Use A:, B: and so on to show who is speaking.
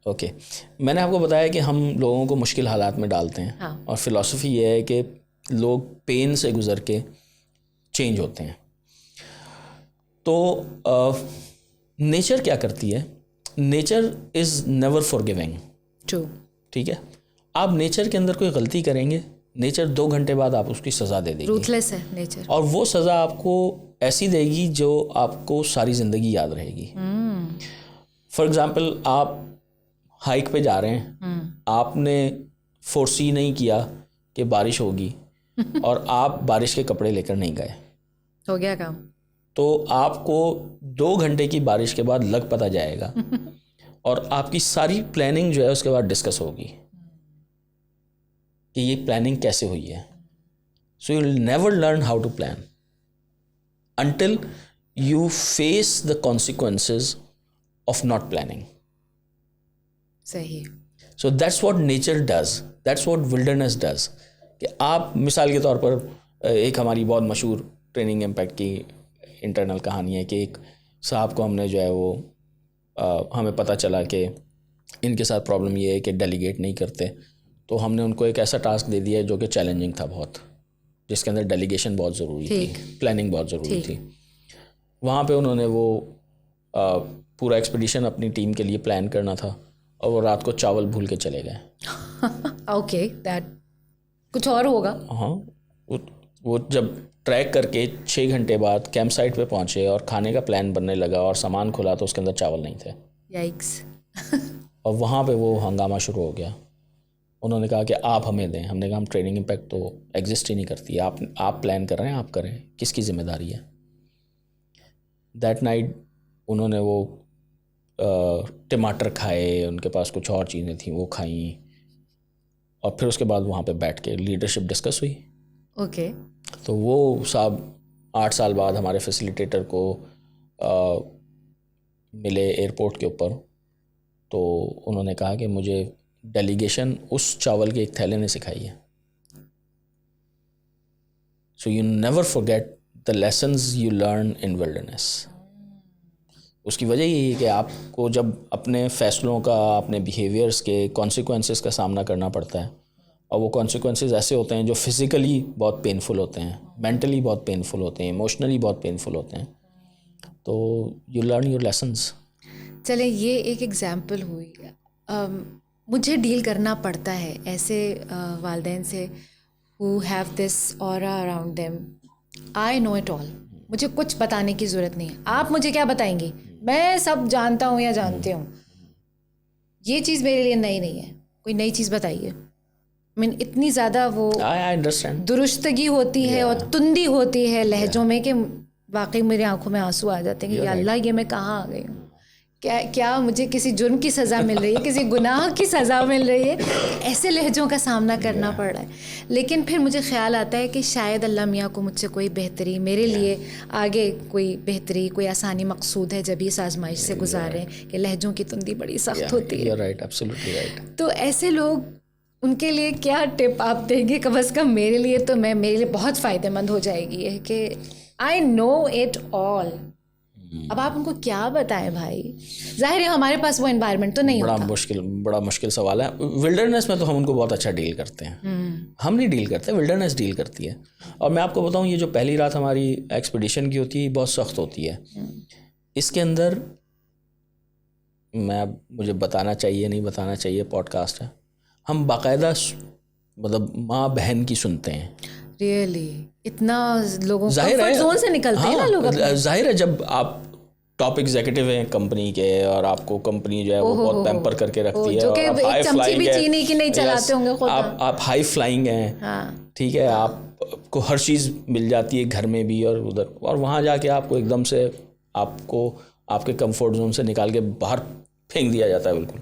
A: Okay मैंने आपको बताया कि हम लोगों को मुश्किल हालात में डालते हैं।
B: हाँ.
A: और फिलॉसफी ये है कि लोग पेन से गुजर के चेंज होते हैं। तो नेचर क्या करती है, nature is never forgiving.
B: True.
A: ठीक है, आप नेचर के अंदर कोई गलती करेंगे, नेचर 2 घंटे बाद आप उसकी सज़ा दे देगी।
B: रूथलेस है नेचर।
A: और वो सज़ा आपको ऐसी देगी जो आपको सारी ज़िंदगी याद रहेगी। फॉर एग्ज़ाम्पल आप हाइक पे जा रहे हैं, आपने फोरसी नहीं किया कि बारिश होगी और आप बारिश के कपड़े लेकर नहीं गए,
B: हो गया काम।
A: तो आपको 2 घंटे की बारिश के बाद लग पता जाएगा और आपकी सारी प्लानिंग जो है उसके बाद डिस्कस होगी कि ये प्लानिंग कैसे हुई है। So you will never learn how to plan until you face the consequences of not planning.
B: सही।
A: So that's what nature does, that's what wilderness does. कि आप मिसाल के तौर पर एक हमारी बहुत मशहूर ट्रेनिंग इम्पैक्ट की इंटरनल कहानी है कि एक साहब को हमने जो है वो हमें पता चला कि इनके साथ प्रॉब्लम ये है कि डेलीगेट नहीं करते, तो हमने उनको एक ऐसा टास्क दे दिया जो कि चैलेंजिंग था बहुत, जिसके अंदर डेलीगेशन बहुत ज़रूरी थी, प्लानिंग बहुत ज़रूरी थी। वहाँ पे उन्होंने वो पूरा एक्सपीडिशन अपनी टीम के लिए प्लान करना था और वो रात को चावल भूल के चले गए।
B: ओके, दैट कुछ और होगा।
A: हाँ, वो जब ट्रैक करके 6 घंटे बाद कैंप साइट पे पहुँचे और खाने का प्लान बनने लगा और सामान खुला तो उसके अंदर चावल नहीं थे।
B: याइक्स।
A: और वहाँ पे वो हंगामा शुरू हो गया। उन्होंने कहा कि आप हमें दें। हमने कहा हम ट्रेनिंग इम्पैक्ट तो एग्जिस्ट ही नहीं करती, आप प्लान कर रहे हैं, आप करें, किसकी ज़िम्मेदारी है। दैट नाइट उन्होंने वो टमाटर खाए, उनके पास कुछ और चीज़ें थी वो खाई, और फिर उसके बाद वहाँ पे बैठ के लीडरशिप डिस्कस हुई।
B: ओके।
A: तो वो साहब 8 साल बाद हमारे फैसिलिटेटर को मिले एयरपोर्ट के ऊपर, तो उन्होंने कहा कि मुझे डेलीगेशन उस चावल के एक थैले ने सिखाई है। So you never forget the lessons you learn in wilderness. उसकी वजह यही है कि आपको जब अपने फ़ैसलों का, अपने बिहेवियर्स के कॉन्सिक्वेंसेस का सामना करना पड़ता है, और वो कॉन्सिक्वेंसेस ऐसे होते हैं जो फिज़िकली बहुत पेनफुल होते हैं, मेंटली बहुत पेनफुल होते हैं, इमोशनली बहुत पेनफुल होते हैं, तो यू लर्न योर लेसन्स।
B: चले, ये एक एग्जाम्पल हुई। मुझे डील करना पड़ता है ऐसे वालिदैन से who have this aura around them. I know it all, मुझे कुछ बताने की ज़रूरत नहीं है। आप मुझे क्या बताएंगी, मैं सब जानता हूँ या जानती हूँ। ये चीज़ मेरे लिए नई नहीं है, कोई नई चीज़ बताइए। मीन इतनी ज़्यादा वो दुरुस्तगी होती है और तुंदी होती है लहजों में कि वाकई मेरी आंखों में आंसू आ जाते हैं कि या अल्लाह ये मैं कहाँ आ गई हूँ। क्या मुझे किसी जुर्म की सज़ा मिल रही है, किसी गुनाह की सज़ा मिल रही है, ऐसे लहजों का सामना करना पड़ रहा है। लेकिन फिर मुझे ख्याल आता है कि शायद अल्लाह मियाँ को मुझसे कोई बेहतरी, मेरे लिए आगे कोई बेहतरी, कोई आसानी मकसूद है जब इस आजमाइश से गुजारें कि लहजों की तुंदी बड़ी सख्त होती है।
A: Right, absolutely right.
B: तो ऐसे लोग, उनके लिए क्या टिप आप देंगे? कम अज़ कम मेरे लिए तो मेरे लिए बहुत फ़ायदेमंद हो जाएगी है कि आई नो इट ऑल। अब आप उनको क्या बताएं भाई? जाहिर है हमारे पास वो एनवायरनमेंट तो नहीं होता।
A: बड़ा मुश्किल सवाल है। विल्डरनेस में तो हम उनको बहुत अच्छा डील करते हैं। हम नहीं डील करते, विल्डरनेस डील करती है। और मैं आपको बताऊं, ये जो पहली रात हमारी एक्सपीडिशन की होती है बहुत सख्त होती है। इसके अंदर मुझे बताना चाहिए नहीं बताना चाहिए, पॉडकास्ट है, हम बाकायदा मतलब माँ बहन की सुनते हैं।
B: रियली इतना लोगों कंफर्ट जोन से निकलते हैं ना लोग।
A: जाहिर है जब आप टॉप एग्जीक्यूटिव हैं कंपनी के और आपको कंपनी जो है वो बहुत पैम्पर करके रखती है,
B: जो कि एक चमची भी चीनी की नहीं चलाते होंगे खुद।
A: आप हाई फ्लाइंग हैं, ठीक है, आपको हर चीज़ मिल जाती है घर में भी और उधर, और वहाँ जाके आपको एकदम से आपको आपके कंफर्ट जोन से निकाल के बाहर फेंक दिया जाता है बिल्कुल।